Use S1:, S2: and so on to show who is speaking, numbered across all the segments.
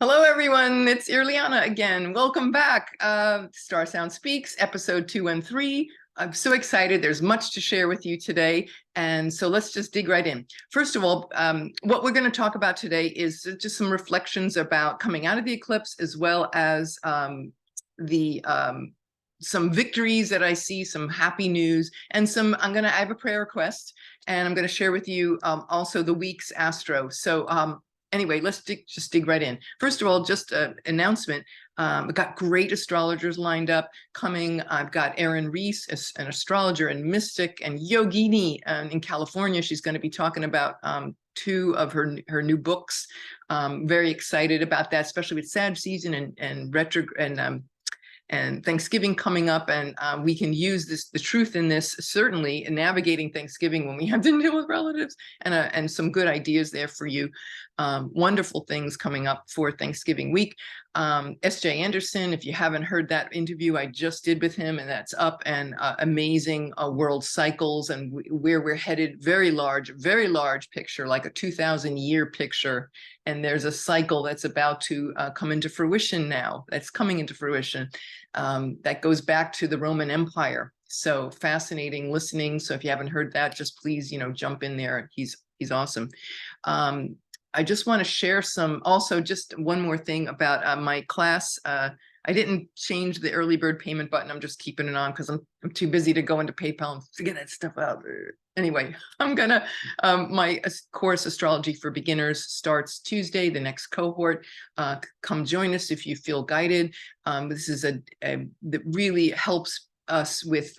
S1: Hello, everyone. It's Irlianna again. Welcome back. StarSound Speaks, episode 2 and 3. I'm so excited. There's much to share with you today. And so let's just dig right in. First of all, what we're going to talk about today is just some reflections about coming out of the eclipse, as well as some victories that I see, some happy news, and I have a prayer request, and I'm going to share with you also the week's Astro. So anyway, let's just dig right in. First of all, just an announcement. I've got great astrologers lined up coming. I've got Erin Reese, an astrologer and mystic, and Yogini in California. She's going to be talking about 2 of her new books. Very excited about that, especially with Sag season and Thanksgiving coming up, and we can use the truth in this, certainly in navigating Thanksgiving when we have to deal with relatives, and some good ideas there for you. Wonderful things coming up for Thanksgiving week. S.J. Anderson, if you haven't heard that interview I just did with him, and that's up, and amazing world cycles and where we're headed, very large picture, like a 2,000-year picture. And there's a cycle that's about to come into fruition now, that's coming into fruition, that goes back to the Roman Empire. So fascinating listening. So if you haven't heard that, just please, jump in there. He's awesome. I just want to share also just one more thing about my class. I didn't change the early bird payment button. I'm just keeping it on because I'm too busy to go into PayPal and figure that stuff out. Anyway, I'm gonna, my course Astrology for Beginners starts Tuesday, the next cohort. Come join us if you feel guided. This is that really helps us with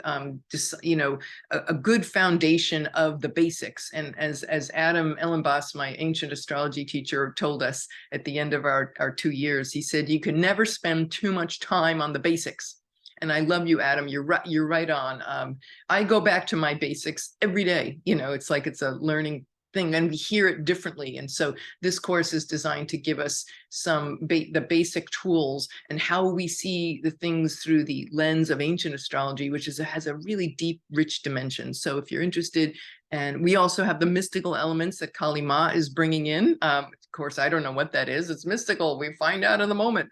S1: just a good foundation of the basics. And as Adam Ellenboss, my ancient astrology teacher, told us at the end of our 2 years, he said, you can never spend too much time on the basics. And I love you, Adam. You're right on. I go back to my basics every day. It's like it's a learning thing, and we hear it differently. And so this course is designed to give us the basic tools and how we see the things through the lens of ancient astrology, which has a really deep, rich dimension. So if you're interested, and we also have the mystical elements that Kali Ma is bringing in. Of course, I don't know what that is. It's mystical. We find out in the moment.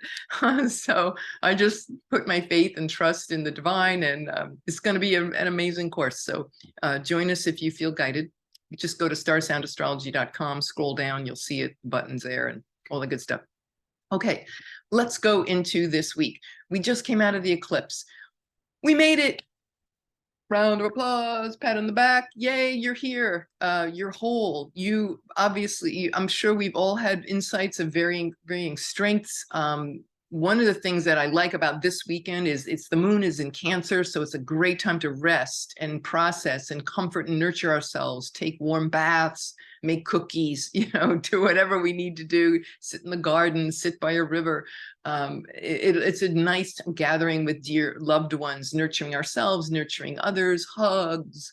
S1: So I just put my faith and trust in the divine, and it's going to be an amazing course. So join us if you feel guided. You just go to starsoundastrology.com, scroll down, you'll see it, buttons there, and all the good stuff. Okay, let's go into this week. We just came out of the eclipse. We made it. Round of applause, pat on the back. Yay, you're here. You're whole. You obviously, I'm sure we've all had insights of varying strengths. One of the things that I like about this weekend is the moon is in Cancer, so it's a great time to rest and process and comfort and nurture ourselves, take warm baths, make cookies, do whatever we need to do, sit in the garden, sit by a river. It's a nice gathering with dear loved ones, nurturing ourselves, nurturing others, hugs,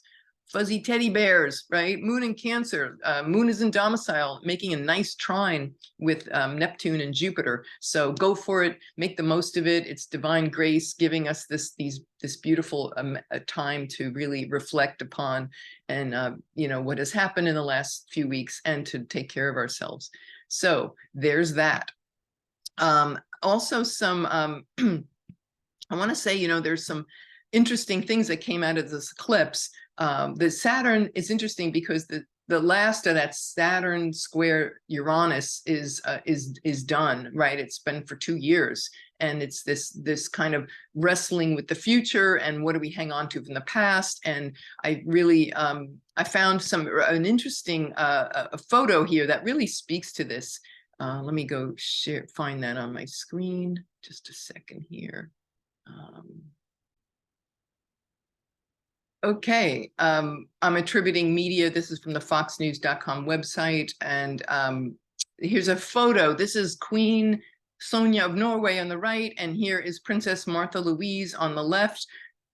S1: fuzzy teddy bears, right? Moon in Cancer. Moon is in domicile, making a nice trine with Neptune and Jupiter. So go for it, make the most of it. It's divine grace giving us this beautiful time to really reflect upon and what has happened in the last few weeks, and to take care of ourselves. So there's that. Also some I want to say, there's some interesting things that came out of this eclipse. The Saturn is interesting because the last of that Saturn square Uranus is done, right? It's been for 2 years, and it's this kind of wrestling with the future and what do we hang on to from the past. And I really I found an interesting a photo here that really speaks to this. Let me go find that on my screen. Just a second here. Okay, I'm attributing media. This is from the foxnews.com website. And here's a photo. This is Queen Sonja of Norway on the right, and here is Princess Martha Louise on the left.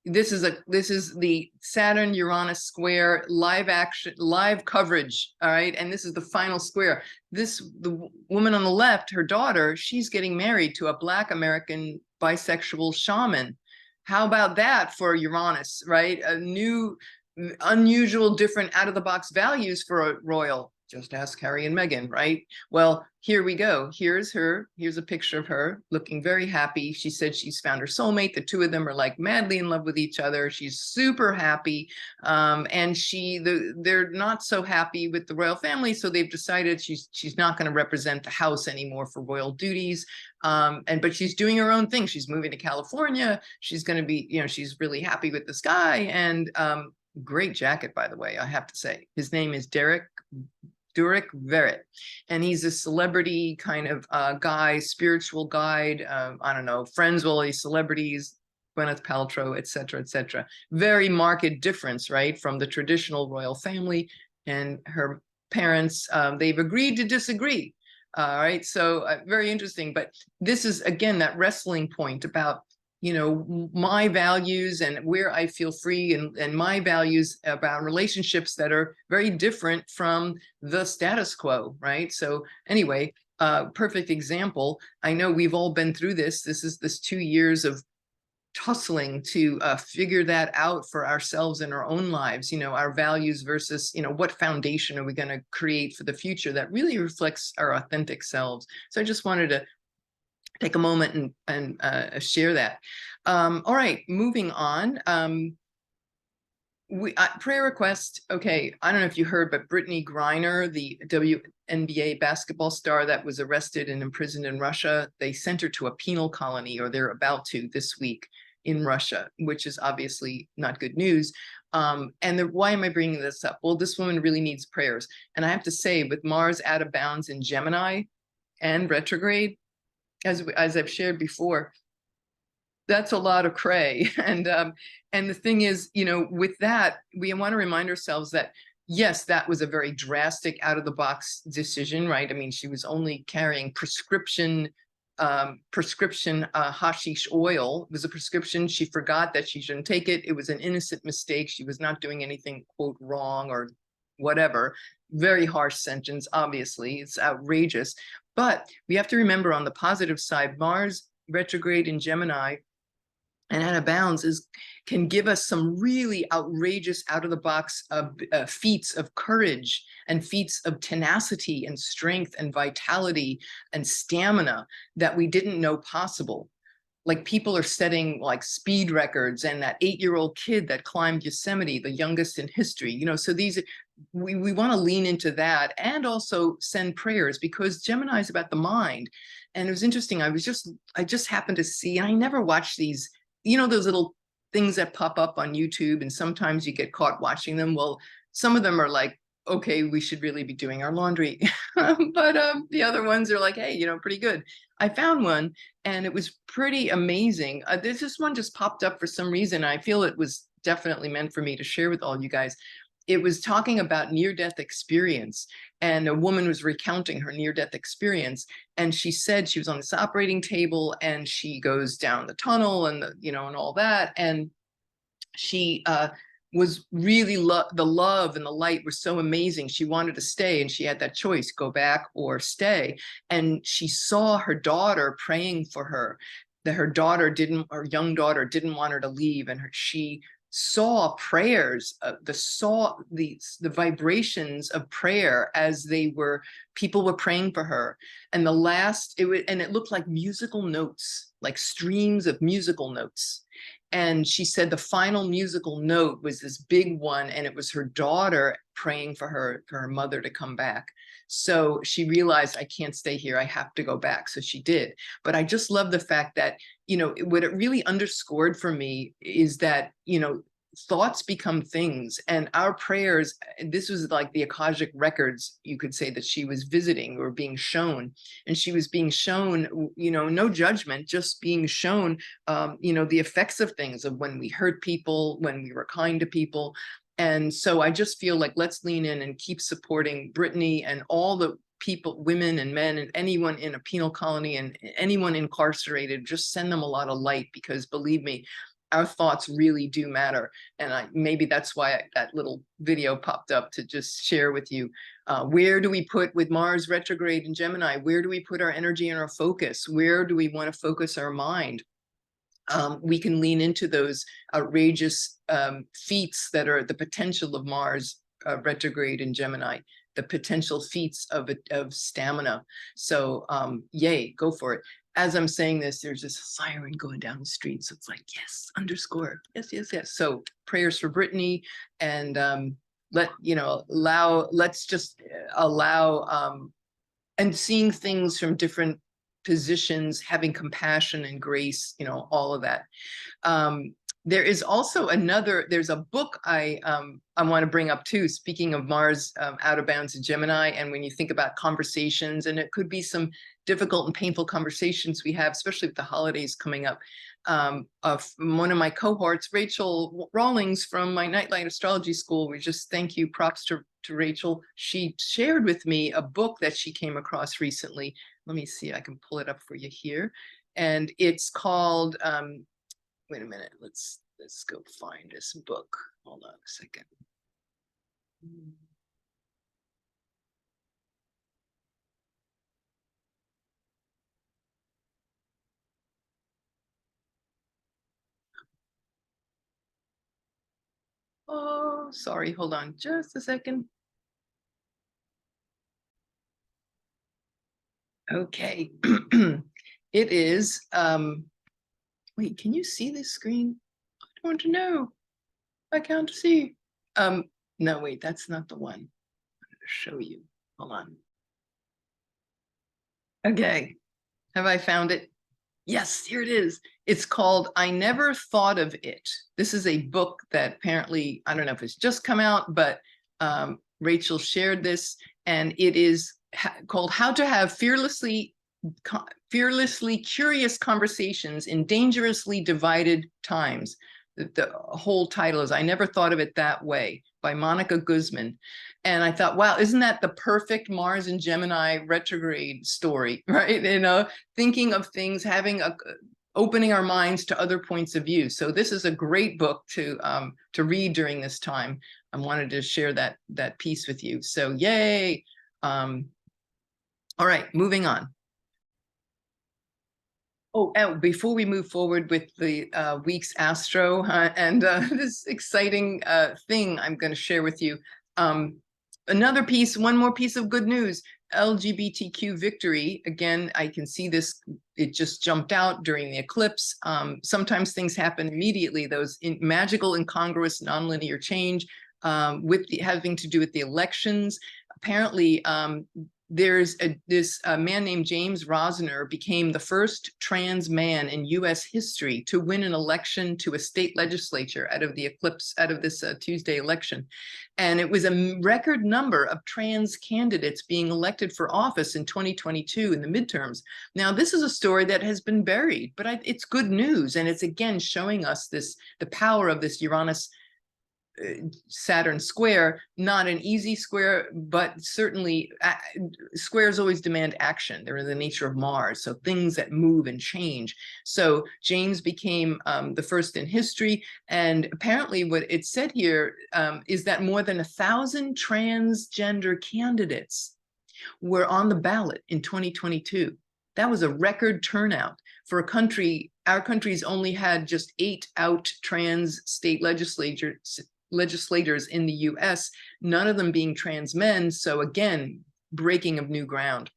S1: This is the Saturn Uranus square live coverage. All right, and this is the final square. The woman on the left, her daughter, she's getting married to a Black American bisexual shaman. How about that for Uranus, right? A new, unusual, different, out-of-the-box values for a royal. Just ask Harry and Meghan, right? Well, here we go. Here's her. Here's a picture of her looking very happy. She said she's found her soulmate. The two of them are like madly in love with each other. She's super happy. And they're not so happy with the royal family. So they've decided she's not going to represent the house anymore for royal duties. But she's doing her own thing. She's moving to California. She's going to be, she's really happy with this guy. And great jacket, by the way, I have to say. His name is Derek Verrett, and he's a celebrity kind of guy, spiritual guide. I don't know, friends with all these celebrities, Gwyneth Paltrow, etc., etc. Very marked difference, right, from the traditional royal family and her parents. They've agreed to disagree. All right, so very interesting. But this is again that wrestling point about my values and where I feel free, and my values about relationships that are very different from the status quo, right? So anyway, perfect example. I know we've all been through this. This is 2 years of tussling to figure that out for ourselves in our own lives, our values versus, what foundation are we going to create for the future that really reflects our authentic selves. So I just wanted to take a moment and share that. All right, moving on. Prayer request. Okay, I don't know if you heard, but Brittany Griner, the WNBA basketball star that was arrested and imprisoned in Russia, they sent her to a penal colony, or they're about to this week in Russia, which is obviously not good news. Why am I bringing this up? Well, this woman really needs prayers. And I have to say, with Mars out of bounds in Gemini and retrograde, as I've shared before, that's a lot of cray. And the thing is, with that, we want to remind ourselves that, yes, that was a very drastic, out of the box decision, right? I mean, she was only carrying prescription hashish oil. It was a prescription. She forgot that she shouldn't take it. It was an innocent mistake. She was not doing anything, quote, wrong or whatever. Very harsh sentence, obviously. It's outrageous. But we have to remember, on the positive side, Mars retrograde in Gemini and out of bounds can give us some really outrageous, out-of-the-box feats of courage and feats of tenacity and strength and vitality and stamina that we didn't know possible. Like, people are setting like speed records, and that 8-year-old kid that climbed Yosemite, the youngest in history, so we want to lean into that, and also send prayers, because Gemini is about the mind. And it was interesting. I just happened to see, and I never watch these, those little things that pop up on YouTube, and sometimes you get caught watching them. Well, some of them are like, okay, we should really be doing our laundry. But the other ones are like, hey, pretty good. I found one, and it was pretty amazing. This one just popped up for some reason. I feel it was definitely meant for me to share with all you guys. It was talking about near-death experience, and a woman was recounting her near-death experience. And she said she was on this operating table, and she goes down the tunnel, and and all that. And she was really the love and the light was so amazing. She wanted to stay, and she had that choice, go back or stay. And she saw her daughter praying for her, that her young daughter didn't want her to leave. And she saw prayers, the vibrations of prayer as people were praying for her. And it looked like musical notes, like streams of musical notes. And she said the final musical note was this big one, and it was her daughter praying for her mother to come back. So she realized, I can't stay here, I have to go back. So she did. But I just love the fact that, what it really underscored for me is that, thoughts become things, and our prayers, this was like the Akashic records, you could say, that she was visiting or being shown. And she was being shown, no judgment, just being shown, the effects of things, of when we hurt people, when we were kind to people. And so I just feel like, let's lean in and keep supporting Brittany and all the people, women and men, and anyone in a penal colony and anyone incarcerated. Just send them a lot of light, because believe me, our thoughts really do matter. And maybe that's why that little video popped up, to just share with you. Where do we put, with Mars retrograde in Gemini, where do we put our energy and our focus? Where do we want to focus our mind? We can lean into those outrageous feats that are the potential of Mars retrograde in Gemini. the potential feats of stamina. So yay, go for it. As I'm saying this, there's this siren going down the street. So it's like, yes, underscore. Yes, yes, yes. So prayers for Brittany, and let's just allow, and seeing things from different positions, having compassion and grace, all of that. There is also there's a book I want to bring up too, speaking of Mars out of bounds in Gemini. And when you think about conversations, and it could be some difficult and painful conversations we have, especially with the holidays coming up. One of my cohorts, Rachel Rawlings from my Nightlight Astrology School, we just thank you, props to Rachel. She shared with me a book that she came across recently. Let me see, I can pull it up for you here. And it's called, wait a minute, let's go find this book. Hold on a second. Oh, sorry, hold on just a second. Okay. It is, wait, can you see this screen? I don't want to know. I can't see. No, wait, that's not the one. I'm going to show you. Hold on. Okay. Have I found it? Yes, here it is. It's called I Never Thought of It. This is a book that apparently, I don't know if it's just come out, but Rachel shared this, and it is called How to Have Fearlessly Curious Conversations in Dangerously Divided Times. The whole title is I Never Thought of It That Way by Monica Guzman. And I thought, wow, isn't that the perfect Mars and Gemini retrograde story, right? Thinking of things, opening our minds to other points of view. So this is a great book to read during this time. I wanted to share that piece with you. So yay. All right, moving on. Oh, and before we move forward with the week's Astro and this exciting thing I'm going to share with you, one more piece of good news, LGBTQ victory. Again, I can see this, it just jumped out during the eclipse. Sometimes things happen immediately, those magical, incongruous, nonlinear change having to do with the elections. Apparently, there's this man named James Rosner became the first trans man in US history to win an election to a state legislature out of the eclipse, out of this Tuesday election. And it was a record number of trans candidates being elected for office in 2022 in the midterms. Now, this is a story that has been buried, but it's good news. And it's again showing us the power of this Uranus Saturn square, not an easy square, but certainly squares always demand action. They're in the nature of Mars, so things that move and change. So James became the first in history, and apparently what it said here is that more than 1,000 transgender candidates were on the ballot in 2022. That was a record turnout for a country. Our country's only had just 8 out trans state legislators in the US, none of them being trans men. So again, breaking of new ground.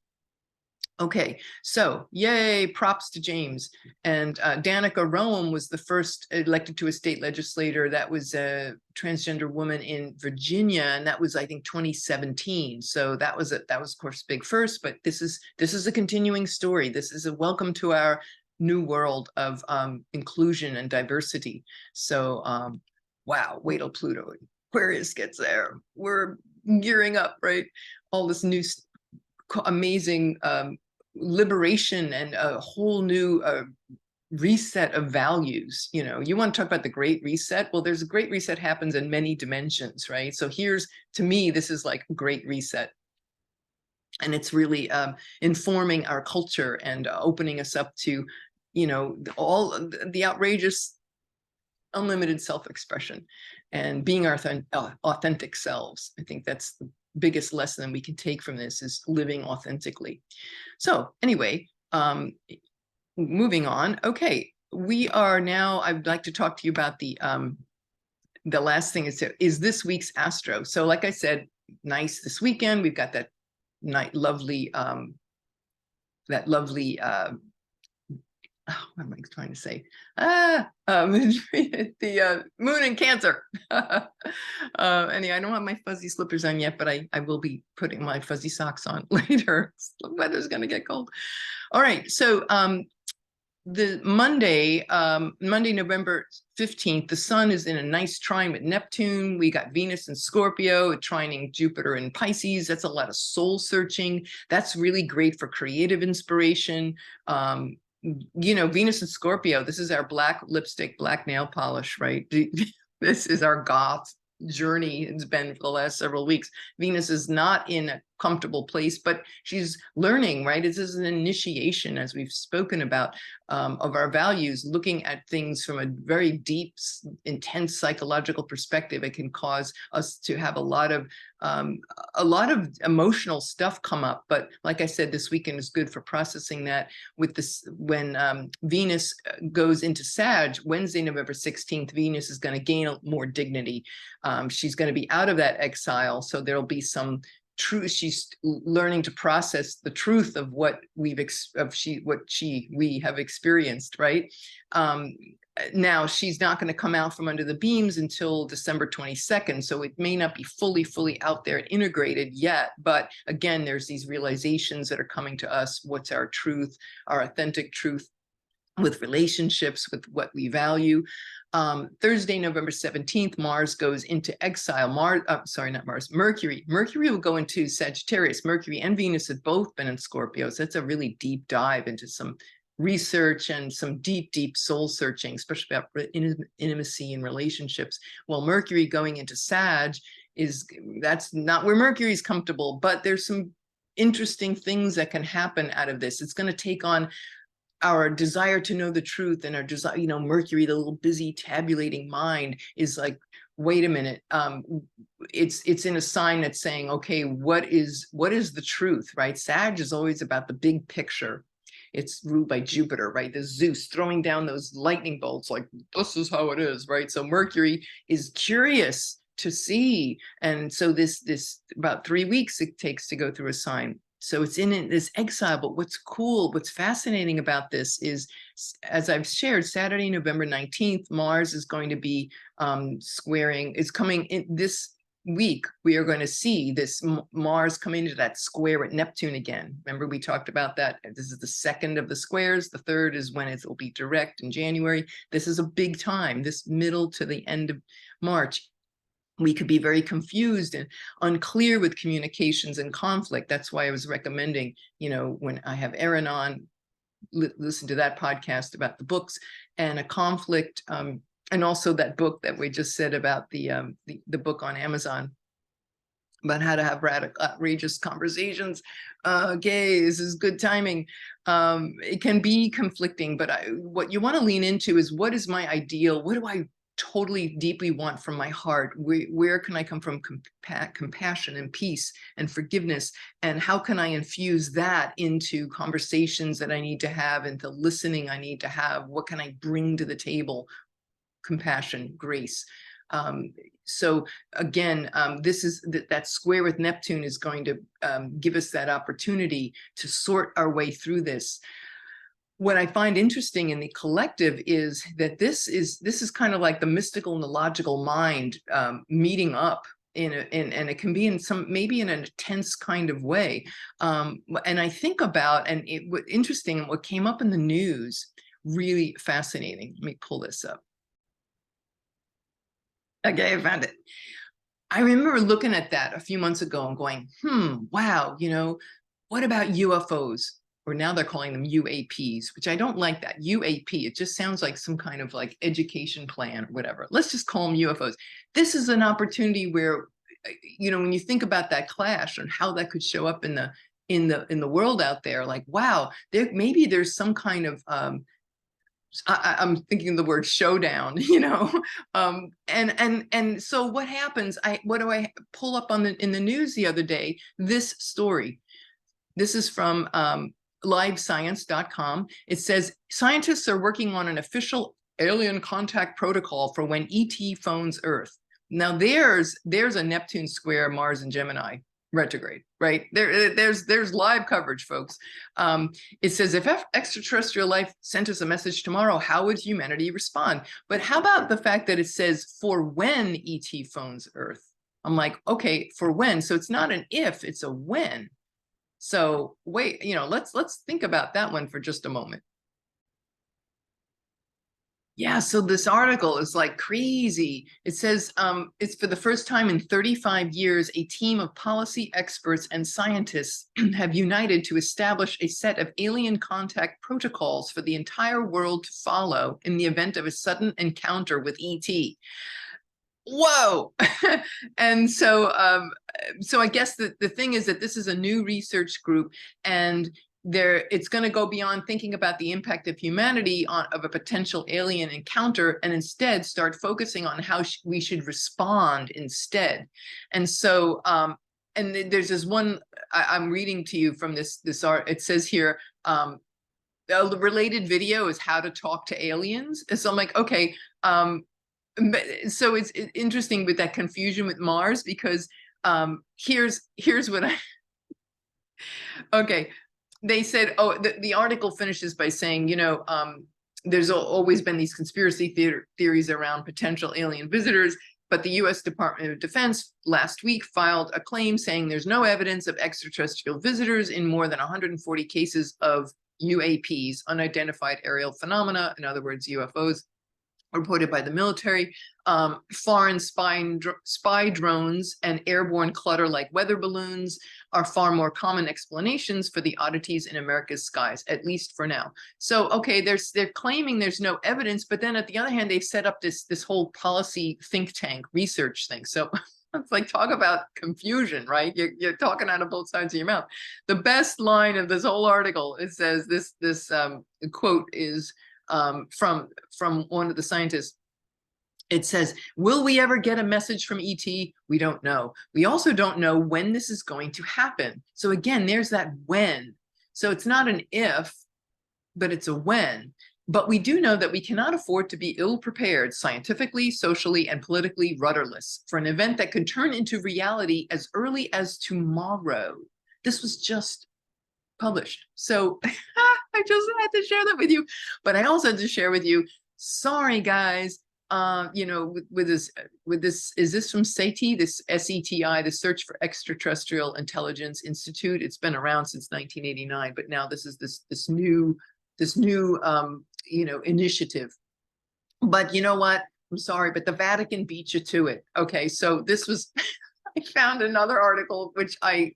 S1: Okay, so yay, props to James. And Danica Roem was the first elected to a state legislator that was a transgender woman in Virginia, and that was, I think, 2017. So that was of course big first, but this is a continuing story. This is a welcome to our new world of inclusion and diversity. So wow, wait till Pluto Aquarius gets there. We're gearing up, right? All this new amazing liberation and a whole new reset of values. You want to talk about the Great Reset? Well, there's a Great Reset happens in many dimensions, right? So to me, this is like a Great Reset. And it's really informing our culture and opening us up to, all the outrageous unlimited self-expression and being our authentic selves. I think that's the biggest lesson we can take from this, is living authentically. So anyway, moving on. Okay, we are now, I'd like to talk to you about the last thing is this week's Astro. So like I said, nice this weekend. We've got that lovely, what am I trying to say? The moon in Cancer. Anyway, I don't have my fuzzy slippers on yet, but I will be putting my fuzzy socks on later. The weather's going to get cold. All right, so the Monday, November 15th, the sun is in a nice trine with Neptune. We got Venus in Scorpio, trining Jupiter in Pisces. That's a lot of soul searching. That's really great for creative inspiration. You know, Venus and Scorpio, this is our black lipstick, black nail polish, right? This is our goth journey. It's been for the last several weeks. Venus is not in a comfortable place, but she's learning, right? This is an initiation, as we've spoken about, of our values, looking at things from a very deep, intense psychological perspective. It can cause us to have a lot of emotional stuff come up. But like I said, this weekend is good for processing that. With this, when Venus goes into Sag, Wednesday, November 16th, Venus is going to gain more dignity. She's going to be out of that exile, so there'll be some truth. She's learning to process the truth of what we have experienced, right? Now she's not going to come out from under the beams until December 22nd, so it may not be fully out there and integrated yet. But again, there's these realizations that are coming to us. What's our truth, our authentic truth with relationships, with what we value. Thursday, November 17th, Mars goes into exile. Mercury. Mercury will go into Sagittarius. Mercury and Venus have both been in Scorpio. So that's a really deep dive into some research and some deep soul searching, especially about intimacy and relationships. Well, Mercury going into Sag that's not where Mercury is comfortable, but there's some interesting things that can happen out of this. It's going to take on our desire to know the truth, and our desire, you know, Mercury, the little busy tabulating mind, is like, wait a minute, it's in a sign that's saying, okay, what is the truth, right? Sag is always about the big picture. It's ruled by Jupiter, right? The Zeus throwing down those lightning bolts, like, this is how it is, right? So Mercury is curious to see, and so this about 3 weeks it takes to go through a sign. So it's in this exile. But what's cool, what's fascinating about this is, as I've shared, Saturday, November 19th, Mars is going to be squaring, it's coming in this week. We are going to see this Mars come into that square at Neptune again. Remember, we talked about that. This is the second of the squares. The third is when it'll be direct in January. This is a big time, this middle to the end of March. We could be very confused and unclear with communications and conflict. That's why I was recommending, you know, when I have Erin on, listen to that podcast about the books and a conflict, and also that book that we just said about the book on Amazon about how to have radical, outrageous conversations. This is good timing. It can be conflicting, but what you want to lean into is, what is my ideal? What do I totally deeply want from my heart? Where can I come from compassion and peace and forgiveness? And how can I infuse that into conversations that I need to have, into listening I need to have? What can I bring to the table? Compassion, grace. So again, this is that square with Neptune is going to give us that opportunity to sort our way through this. What I find interesting in the collective is that this is kind of like the mystical and the logical mind meeting up and it can be in maybe in a tense kind of way. And I think about, and interesting, what came up in the news, really fascinating. Let me pull this up. Okay, I found it. I remember looking at that a few months ago and going, wow, you know, what about UFOs? Or now they're calling them UAPs, which I don't like that. UAP, it just sounds like some kind of like education plan or whatever. Let's just call them UFOs. This is an opportunity where, you know, when you think about that clash and how that could show up in the world out there, like, wow, maybe there's some kind of I'm thinking the word showdown, you know, and so what happens? What do I pull up in the news the other day? This story. This is from livescience.com. It says scientists are working on an official alien contact protocol for when ET phones Earth. Now there's a Neptune square Mars and Gemini retrograde, right? There's live coverage, folks. It says, if extraterrestrial life sent us a message tomorrow, how would humanity respond? But how about the fact that it says for when ET phones Earth? I'm like, okay, for when? So it's not an if, it's a when. So wait, let's think about that one for just a moment. Yeah, so this article is like crazy. It says it's for the first time in 35 years, a team of policy experts and scientists have united to establish a set of alien contact protocols for the entire world to follow in the event of a sudden encounter with ET. Whoa. And so I guess the thing is that this is a new research group, and it's going to go beyond thinking about the impact of humanity of a potential alien encounter, and instead start focusing on how we should respond instead. And so and there's this one I'm reading to you from this art. It says here, the related video is how to talk to aliens. And so I'm like, okay, so it's interesting with that confusion with Mars, because here's what okay, they said, the article finishes by saying, there's always been these conspiracy theories around potential alien visitors, but the US Department of Defense last week filed a claim saying there's no evidence of extraterrestrial visitors in more than 140 cases of UAPs, unidentified aerial phenomena, in other words, UFOs, reported by the military. Foreign spy drones and airborne clutter like weather balloons are far more common explanations for the oddities in America's skies, at least for now. So, okay, they're claiming there's no evidence, but then at the other hand, they've set up this whole policy think tank research thing. So it's like, talk about confusion, right? You're talking out of both sides of your mouth. The best line of this whole article, it says this quote is from one of the scientists. It says, will we ever get a message from ET? We don't know. We also don't know when this is going to happen. So again, there's that when. So it's not an if, but it's a when. But we do know that we cannot afford to be ill-prepared scientifically, socially, and politically rudderless for an event that could turn into reality as early as tomorrow. This was just published. So I just had to share that with you. But I also had to share with you, sorry guys, with this, is this from SETI, this SETI, the Search for Extraterrestrial Intelligence Institute? It's been around since 1989, but now this is this new initiative. But you know what? I'm sorry, but the Vatican beat you to it. Okay, so this was, I found another article which I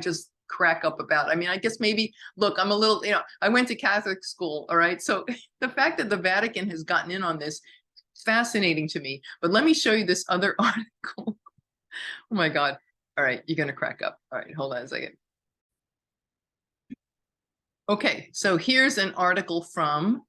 S1: just crack up about. I mean, I guess maybe, look, I'm a little, I went to Catholic school, all right? So the fact that the Vatican has gotten in on this, fascinating to me. But let me show you this other article. Oh my God. All right, you're going to crack up. All right, hold on a second. Okay, so here's an article from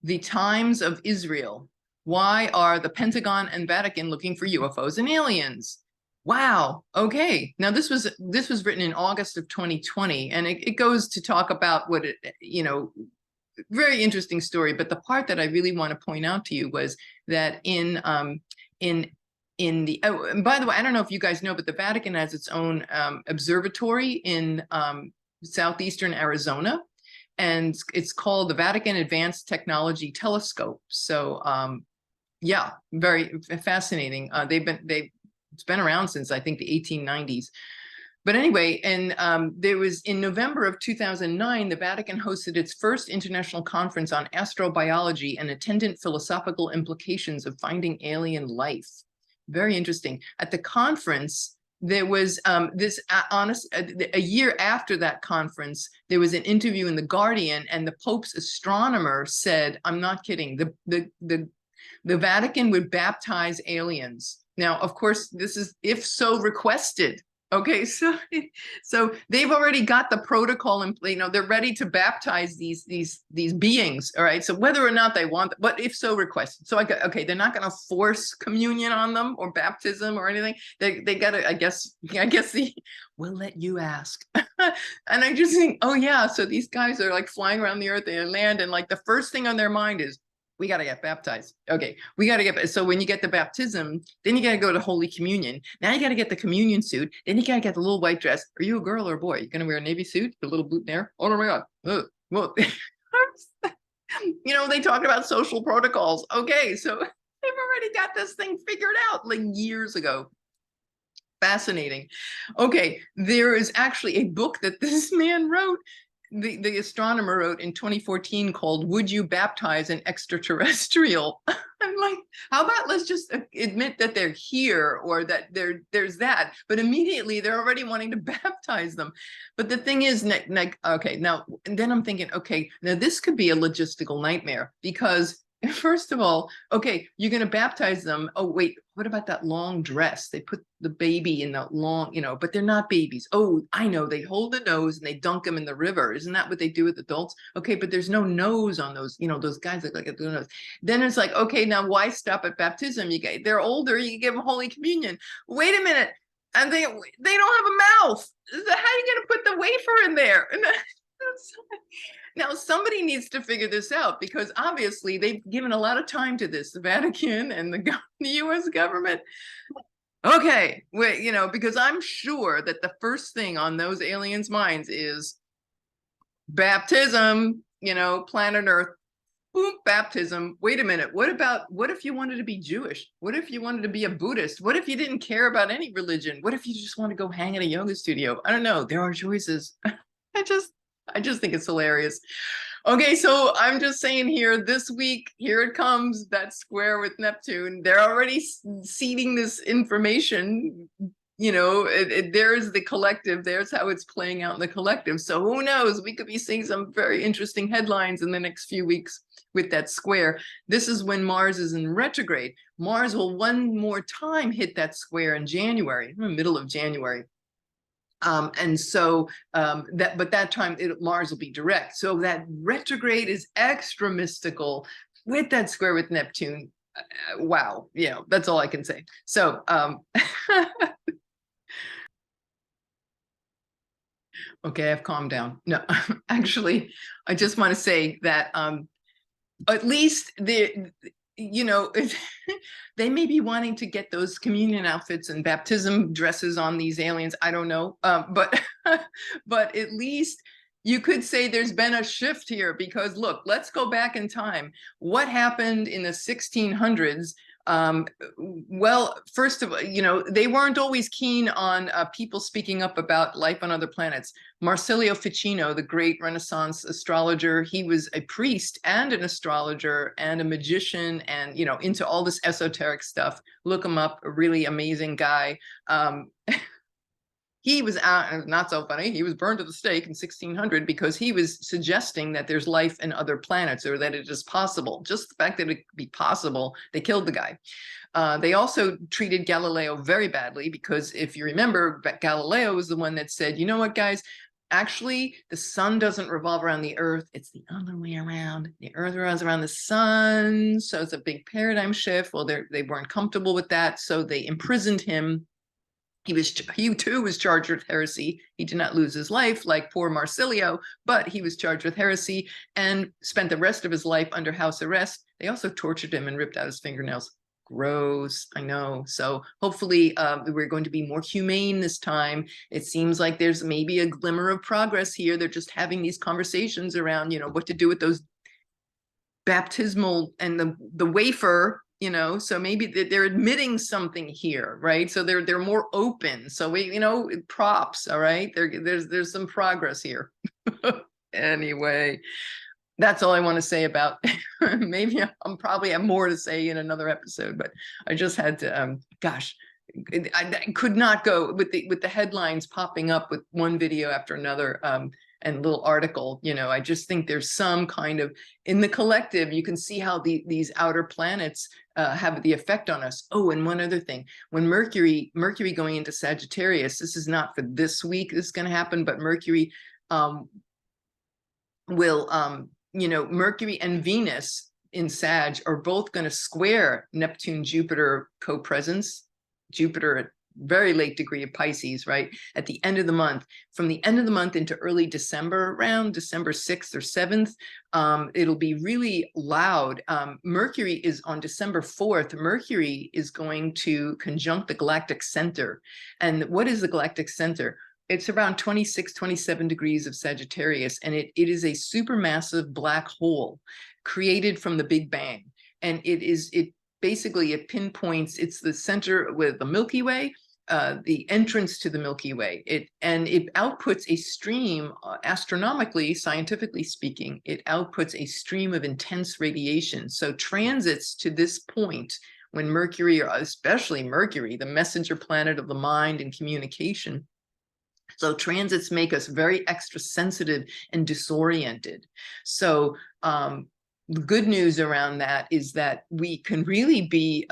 S1: the Times of Israel. Why are the Pentagon and Vatican looking for UFOs and aliens? Wow. Okay. Now this was written in August of 2020, and it goes to talk about what very interesting story. But the part that I really want to point out to you was that in the, and by the way, I don't know if you guys know, but the Vatican has its own observatory in southeastern Arizona, and it's called the Vatican Advanced Technology Telescope. So yeah, very fascinating. It's been around since I think the 1890s. But anyway, and there was, in November of 2009, the Vatican hosted its first international conference on astrobiology and attendant philosophical implications of finding alien life. Very interesting. At the conference, there was a year after that conference, there was an interview in The Guardian, and the Pope's astronomer said, I'm not kidding, the Vatican would baptize aliens. Now, of course, this is if so requested. Okay, so they've already got the protocol in place. They're ready to baptize these beings. All right, so whether or not they want, but if so requested. So okay, they're not going to force communion on them or baptism or anything. They got to, I guess we'll let you ask. And I just think, oh yeah, so these guys are like flying around the earth, they land, and like the first thing on their mind is, we got to get baptized. Okay, we got to get, so when you get the baptism, then you got to go to Holy Communion. Now you got to get the communion suit. Then you got to get the little white dress. Are you a girl or a boy? You're going to wear a navy suit, the little boutonniere? Oh my God. Well, you know, they talked about social protocols. Okay, so they've already got this thing figured out like years ago. Fascinating. Okay, there is actually a book that this man wrote, the astronomer wrote in 2014 called Would You Baptize an Extraterrestrial? I'm like, how about let's just admit that they're here, or that there's that, but immediately they're already wanting to baptize them. But the thing is, okay, now then I'm thinking, okay, now this could be a logistical nightmare, because first of all, okay, you're going to baptize them. Oh, wait, what about that long dress? They put the baby in that long, you know, but they're not babies. Oh, I know. They hold the nose and they dunk them in the river. Isn't that what they do with adults? Okay, but there's no nose on those, you know, those guys look like a nose. Then it's like, okay, now why stop at baptism? They're older, you give them Holy Communion. Wait a minute. And they don't have a mouth. How are you going to put the wafer in there? Now, somebody needs to figure this out, because obviously they've given a lot of time to this, the Vatican and the US government. Okay, wait, you know, because I'm sure that the first thing on those aliens' minds is baptism, you know, planet Earth, boom, baptism. Wait a minute, what if you wanted to be Jewish? What if you wanted to be a Buddhist? What if you didn't care about any religion? What if you just want to go hang at a yoga studio? I don't know, there are choices. I just think it's hilarious. Okay, so I'm just saying here, this week, here it comes, that square with Neptune. They're already seeding this information. You know, there's the collective. There's how it's playing out in the collective. So who knows? We could be seeing some very interesting headlines in the next few weeks with that square. This is when Mars is in retrograde. Mars will one more time hit that square in January, in the middle of January. And so that time Mars will be direct. So that retrograde is extra mystical with that square with Neptune. Wow. You know, that's all I can say. So okay, I've calmed down. No, actually, I just want to say that at least you know, they may be wanting to get those communion outfits and baptism dresses on these aliens. I don't know, but but at least you could say there's been a shift here, because look, let's go back in time. What happened in the 1600s? Well, first of all, you know, they weren't always keen on people speaking up about life on other planets. Marsilio Ficino, the great Renaissance astrologer, he was a priest and an astrologer and a magician, and, you know, into all this esoteric stuff. Look him up, a really amazing guy. He was not so funny. He was burned at the stake in 1600 because he was suggesting that there's life in other planets, or that it is possible. Just the fact that it could be possible, they killed the guy. They also treated Galileo very badly, because if you remember, Galileo was the one that said, you know what, guys, actually, the sun doesn't revolve around the Earth. It's the other way around. The Earth revolves around the sun. So it's a big paradigm shift. Well, they weren't comfortable with that, so they imprisoned him. He too was charged with heresy. He did not lose his life like poor Marsilio, but he was charged with heresy and spent the rest of his life under house arrest. They also tortured him and ripped out his fingernails. Gross, I know. So hopefully we're going to be more humane this time. It seems like there's maybe a glimmer of progress here. They're just having these conversations around, you know, what to do with those baptismal and the wafer, you know, so maybe they're admitting something here, right? So they're more open. So we, you know, props, all right? There's some progress here. Anyway, that's all I want to say about. Maybe I'm probably have more to say in another episode, but I just had to. Gosh, I could not go with the headlines popping up with one video after another. And little article, you know, I just think there's some kind of, in the collective, you can see how these outer planets have the effect on us. Oh, and one other thing, when Mercury going into Sagittarius, this is not for this week, this is going to happen, but Mercury will, you know, Mercury and Venus in Sag are both going to square Neptune, Jupiter co-presence. Jupiter very late degree of Pisces, right? At the end of the month, from the end of the month into early December, around December 6th or 7th, it'll be really loud. Mercury is on December 4th. Mercury is going to conjunct the galactic center. And what is the galactic center? It's around 26, 27 degrees of Sagittarius, and it is a supermassive black hole created from the Big Bang. And it basically, it pinpoints, it's the center with the Milky Way, the entrance to the Milky Way. It outputs a stream, astronomically, scientifically speaking, it outputs a stream of intense radiation. So transits to this point, when Mercury, or especially Mercury, the messenger planet of the mind and communication, so transits make us very extra sensitive and disoriented. So the good news around that is that we can really be,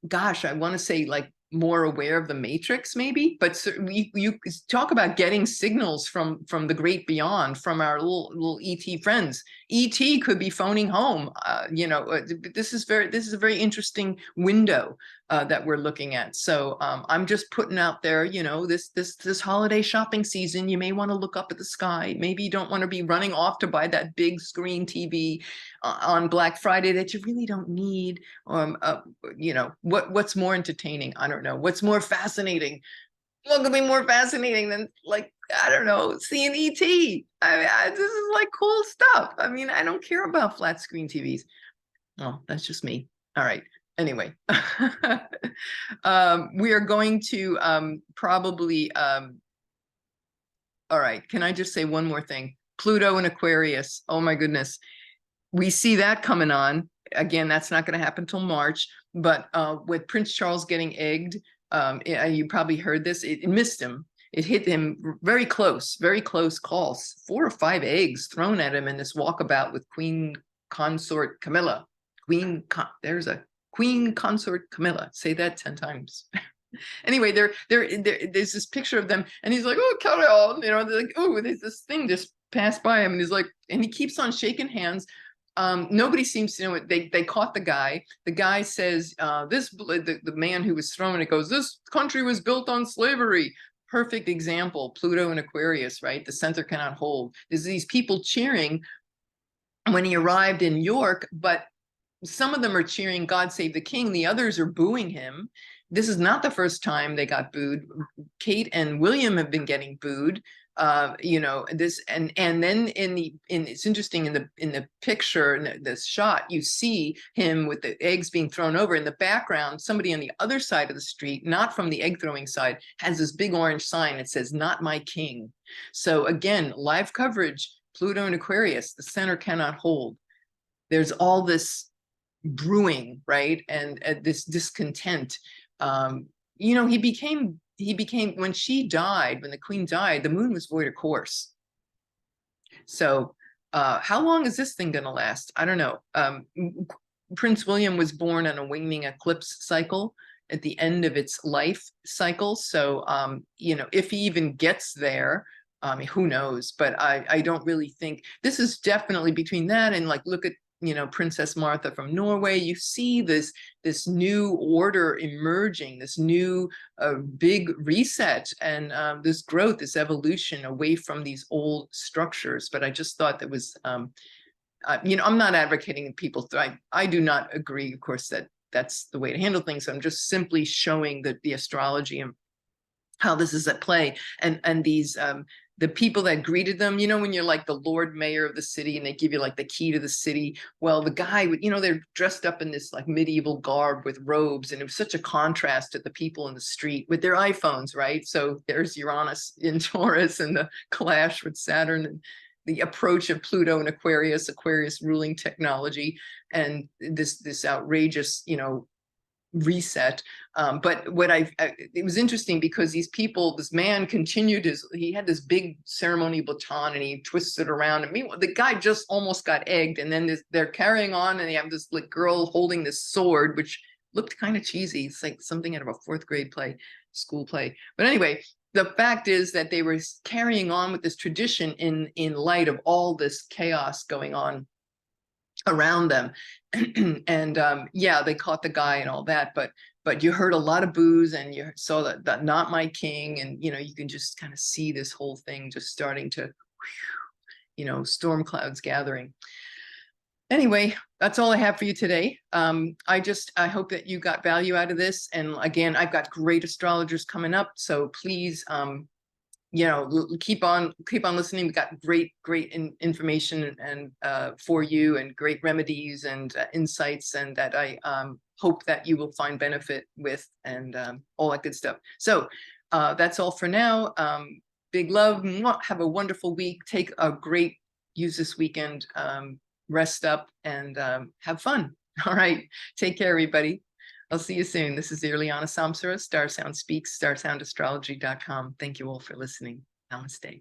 S1: gosh, I want to say like more aware of the matrix maybe, but you talk about getting signals from the great beyond, from our little ET friends. ET could be phoning home. This is a very interesting window that we're looking at. So I'm just putting out there, this holiday shopping season, you may want to look up at the sky. Maybe you don't want to be running off to buy that big screen TV on Black Friday that you really don't need. What's more entertaining? I don't know. What's more fascinating? What could be more fascinating than, like, I don't know, seeing ET? This is like cool stuff. I mean, I don't care about flat screen TVs. Oh, that's just me. All right. Anyway, we are going to probably, all right, can I just say one more thing? Pluto and Aquarius, oh my goodness. We see that coming on. Again, that's not going to happen till March, but with Prince Charles getting egged, you probably heard this, it missed him. It hit him very close calls, 4 or 5 eggs thrown at him in this walkabout with Queen Consort Camilla. There's a Queen Consort Camilla. Say that 10 times. Anyway, there's this picture of them, and he's like, oh, carry on. They're like, oh, there's this thing just passed by him, and he's like, and he keeps on shaking hands. Nobody seems to know it. They caught the guy. The guy says, the man who was throwing it goes, this country was built on slavery. Perfect example, Pluto and Aquarius, right? The center cannot hold. There's these people cheering when he arrived in York, but some of them are cheering God Save the King. The others are booing him. This is not the first time they got booed. Kate and William have been getting booed. This and then it's interesting in the picture, in this shot, you see him with the eggs being thrown over. In the background, somebody on the other side of the street, not from the egg throwing side, has this big orange sign that says, "Not my king." So again, live coverage, Pluto and Aquarius, the center cannot hold. There's all this brewing, right? And this discontent. He became, when she died, when the queen died, the moon was void of course. So how long is this thing going to last? I don't know. Prince William was born on a waning eclipse cycle at the end of its life cycle. So, if he even gets there, who knows? But I don't really think, this is definitely between that and, like, look at, Princess Martha from Norway. You see this new order emerging, this new big reset, and this growth, this evolution away from these old structures. But I just thought that was, I'm not advocating people. I do not agree, of course, that that's the way to handle things. I'm just simply showing the astrology and how this is at play, and these the people that greeted them, when you're like the Lord Mayor of the city and they give you like the key to the city. Well, the guy, they're dressed up in this like medieval garb with robes, and it was such a contrast to the people in the street with their iPhones, right? So there's Uranus in Taurus and the clash with Saturn, and the approach of Pluto and Aquarius ruling technology, and this outrageous, reset. But it was interesting because these people, this man continued he had this big ceremony baton and he twists it around. And meanwhile, the guy just almost got egged. And then they're carrying on, and they have this like girl holding this sword, which looked kind of cheesy. It's like something out of a 4th grade school play. But anyway, the fact is that they were carrying on with this tradition in light of all this chaos going on around them. And yeah, they caught the guy and all that, but but you heard a lot of boos, and you saw that not my king, and you know, you can just kind of see this whole thing just starting to, you know, storm clouds gathering. Anyway, that's all I have for you today. I hope that you got value out of this. And again, I've got great astrologers coming up, so please, you know, keep on listening. We got great information and for you, and great remedies and insights, and that I hope that you will find benefit with, and all that good stuff. So that's all for now. Big love. Have a wonderful week. Use this weekend, rest up, and have fun. All right. Take care, everybody. I'll see you soon. This is Irlianna Samsara, StarSound Speaks, StarSoundastrology.com. Thank you all for listening. Namaste.